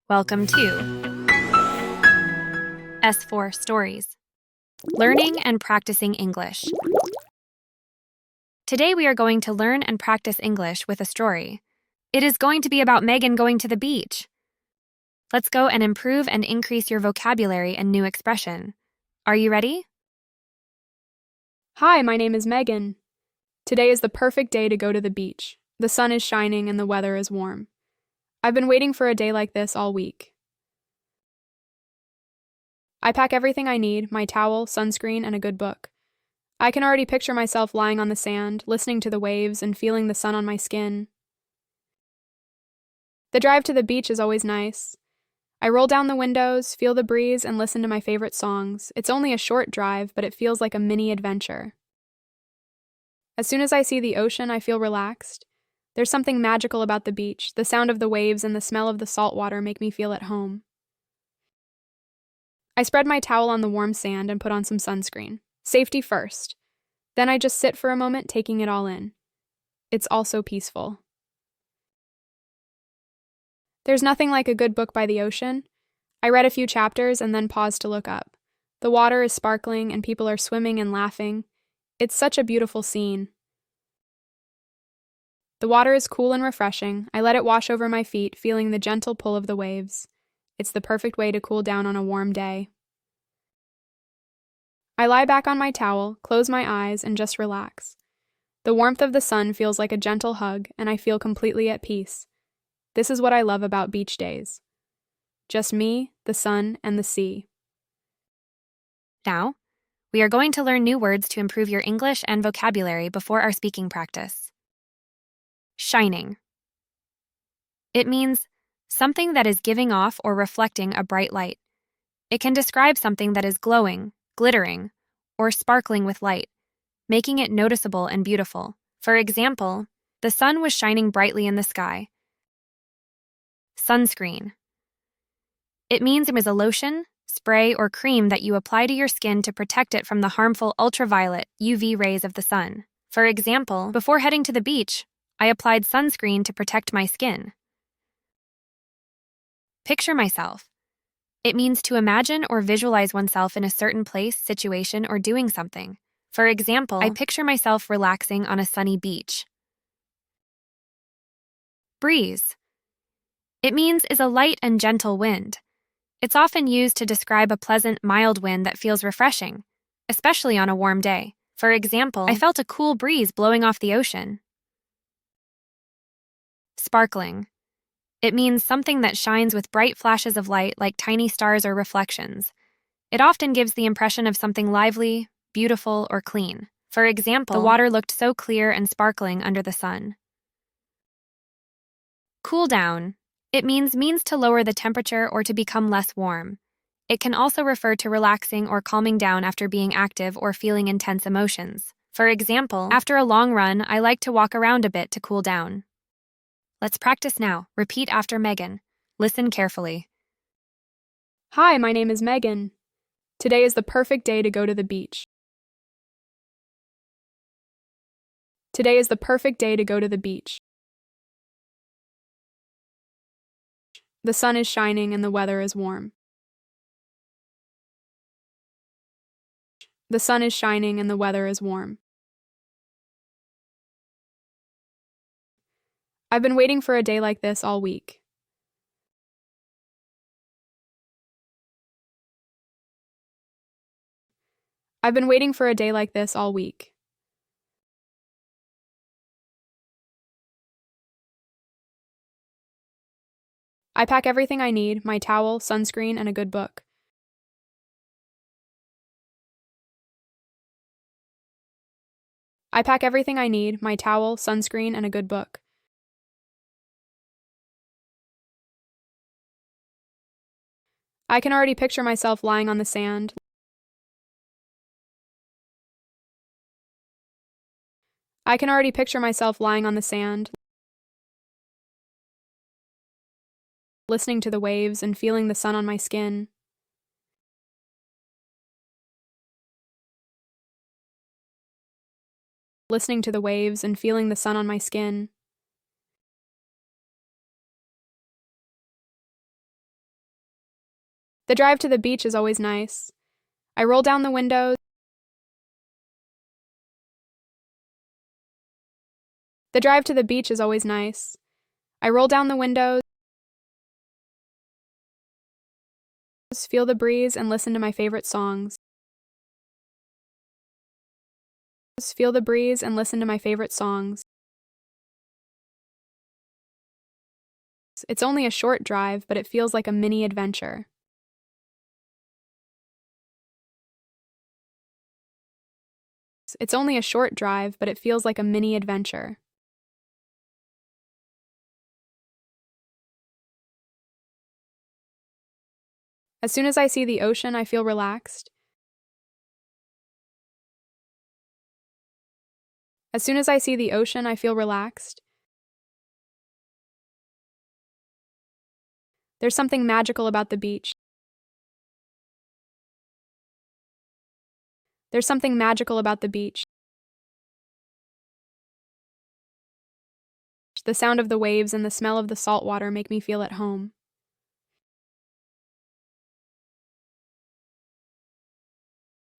Welcome to S4 Stories, Learning and Practicing English. Today we are going to learn and practice English with a story. It is going to be about Megan going to the beach. Let's go and improve and increase your vocabulary and new expression. Are you ready? Hi, my name is Megan. Today is the perfect day to go to the beach. The sun is shining and the weather is warm. I've been waiting for a day like this all week. I pack everything I need, my towel, sunscreen, and a good book. I can already picture myself lying on the sand, listening to the waves and feeling the sun on my skin. The drive to the beach is always nice. I roll down the windows, feel the breeze, and listen to my favorite songs. It's only a short drive, but it feels like a mini adventure. As soon as I see the ocean, I feel relaxed. There's something magical about the beach. The sound of the waves and the smell of the salt water make me feel at home. I spread my towel on the warm sand and put on some sunscreen. Safety first. Then I just sit for a moment, taking it all in. It's all so peaceful. There's nothing like a good book by the ocean. I read a few chapters and then paused to look up. The water is sparkling and people are swimming and laughing. It's such a beautiful scene. The water is cool and refreshing. I let it wash over my feet, feeling the gentle pull of the waves. It's the perfect way to cool down on a warm day. I lie back on my towel, close my eyes, and just relax. The warmth of the sun feels like a gentle hug, and I feel completely at peace. This is what I love about beach days. Just me, the sun, and the sea. Now, we are going to learn new words to improve your English and vocabulary before our speaking practice. Shining. It means something that is giving off or reflecting a bright light. It can describe something that is glowing, glittering, or sparkling with light, making it noticeable and beautiful. For example, the sun was shining brightly in the sky. Sunscreen. It means it is a lotion, spray, or cream that you apply to your skin to protect it from the harmful ultraviolet UV rays of the sun. For example, before heading to the beach, I applied sunscreen to protect my skin. Picture myself. It means to imagine or visualize oneself in a certain place, situation, or doing something. For example, I picture myself relaxing on a sunny beach. Breeze. It means is a light and gentle wind. It's often used to describe a pleasant, mild wind that feels refreshing, especially on a warm day. For example, I felt a cool breeze blowing off the ocean. Sparkling. It means something that shines with bright flashes of light like tiny stars or reflections. It often gives the impression of something lively, beautiful, or clean. For example, the water looked so clear and sparkling under the sun. Cool down. It means to lower the temperature or to become less warm. It can also refer to relaxing or calming down after being active or feeling intense emotions. For example, after a long run, I like to walk around a bit to cool down. Let's practice now. Repeat after Megan. Listen carefully. Hi, my name is Megan. Today is the perfect day to go to the beach. Today is the perfect day to go to the beach. The sun is shining and the weather is warm. The sun is shining and the weather is warm. I've been waiting for a day like this all week. I've been waiting for a day like this all week. I pack everything I need, my towel, sunscreen, and a good book. I pack everything I need, my towel, sunscreen, and a good book. I can already picture myself lying on the sand. I can already picture myself lying on the sand, listening to the waves and feeling the sun on my skin. Listening to the waves and feeling the sun on my skin. The drive to the beach is always nice. I roll down the windows. The drive to the beach is always nice. I roll down the windows, feel the breeze, and listen to my favorite songs. Feel the breeze and listen to my favorite songs. It's only a short drive, but it feels like a mini adventure. It's only a short drive, but it feels like a mini adventure. As soon as I see the ocean, I feel relaxed. As soon as I see the ocean, I feel relaxed. There's something magical about the beach. There's something magical about the beach. The sound of the waves and the smell of the salt water make me feel at home.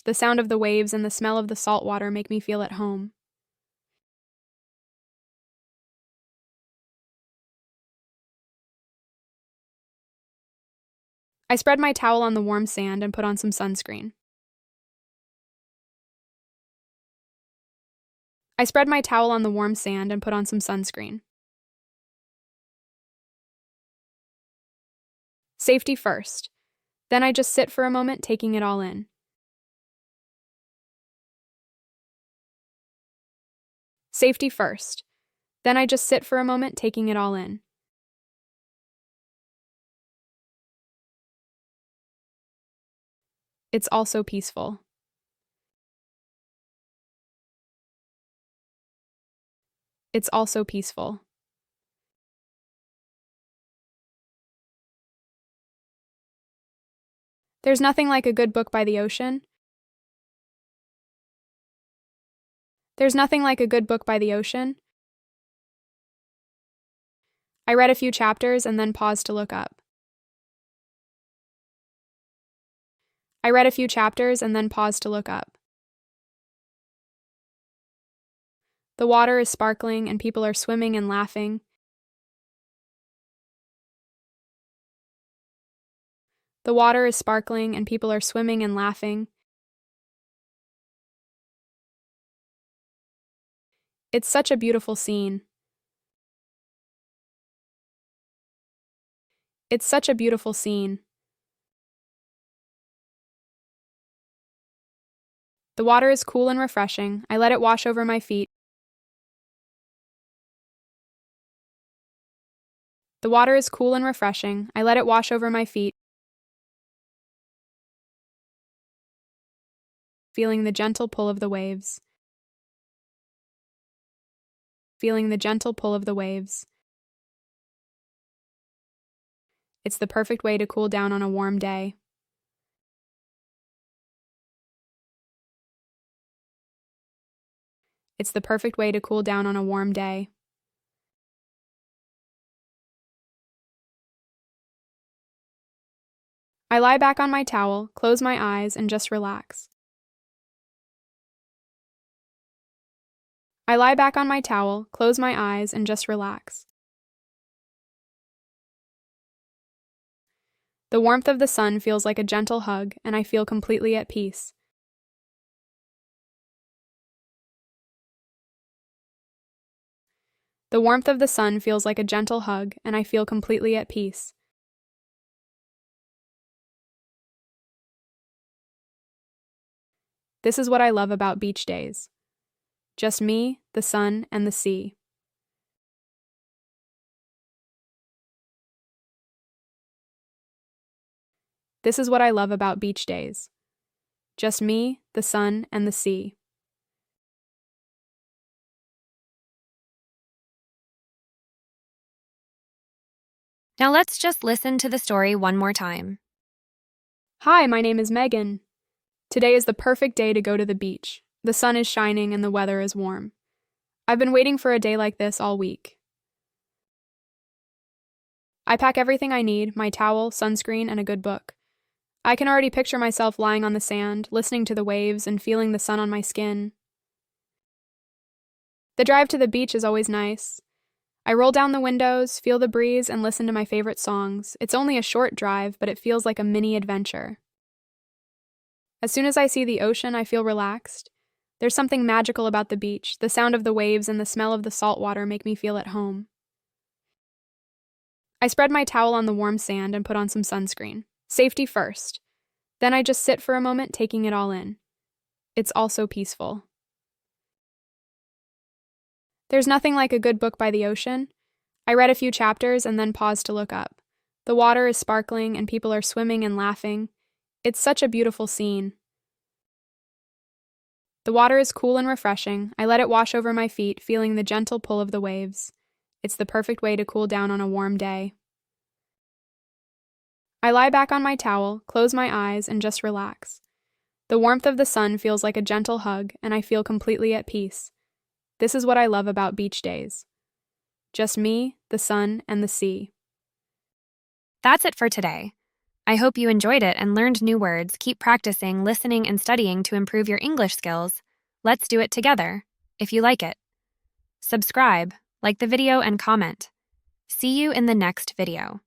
The sound of the waves and the smell of the salt water make me feel at home. I spread my towel on the warm sand and put on some sunscreen. I spread my towel on the warm sand and put on some sunscreen. Safety first. Then I just sit for a moment, taking it all in. Safety first. Then I just sit for a moment, taking it all in. It's also peaceful. It's also peaceful. There's nothing like a good book by the ocean. There's nothing like a good book by the ocean. I read a few chapters and then paused to look up. I read a few chapters and then paused to look up. The water is sparkling and people are swimming and laughing. The water is sparkling and people are swimming and laughing. It's such a beautiful scene. It's such a beautiful scene. The water is cool and refreshing. I let it wash over my feet. The water is cool and refreshing. I let it wash over my feet, feeling the gentle pull of the waves. Feeling the gentle pull of the waves. It's the perfect way to cool down on a warm day. It's the perfect way to cool down on a warm day. I lie back on my towel, close my eyes, and just relax. I lie back on my towel, close my eyes, and just relax. The warmth of the sun feels like a gentle hug, and I feel completely at peace. The warmth of the sun feels like a gentle hug, and I feel completely at peace. This is what I love about beach days. Just me, the sun, and the sea. This is what I love about beach days. Just me, the sun, and the sea. Now let's just listen to the story one more time. Hi, my name is Megan. Today is the perfect day to go to the beach. The sun is shining and the weather is warm. I've been waiting for a day like this all week. I pack everything I need, my towel, sunscreen, and a good book. I can already picture myself lying on the sand, listening to the waves and feeling the sun on my skin. The drive to the beach is always nice. I roll down the windows, feel the breeze, and listen to my favorite songs. It's only a short drive, but it feels like a mini adventure. As soon as I see the ocean, I feel relaxed. There's something magical about the beach. The sound of the waves and the smell of the salt water make me feel at home. I spread my towel on the warm sand and put on some sunscreen. Safety first. Then I just sit for a moment, taking it all in. It's also peaceful. There's nothing like a good book by the ocean. I read a few chapters and then paused to look up. The water is sparkling and people are swimming and laughing. It's such a beautiful scene. The water is cool and refreshing. I let it wash over my feet, feeling the gentle pull of the waves. It's the perfect way to cool down on a warm day. I lie back on my towel, close my eyes, and just relax. The warmth of the sun feels like a gentle hug, and I feel completely at peace. This is what I love about beach days. Just me, the sun, and the sea. That's it for today. I hope you enjoyed it and learned new words. Keep practicing, listening, and studying to improve your English skills. Let's do it together, if you like it. Subscribe, like the video, and comment. See you in the next video.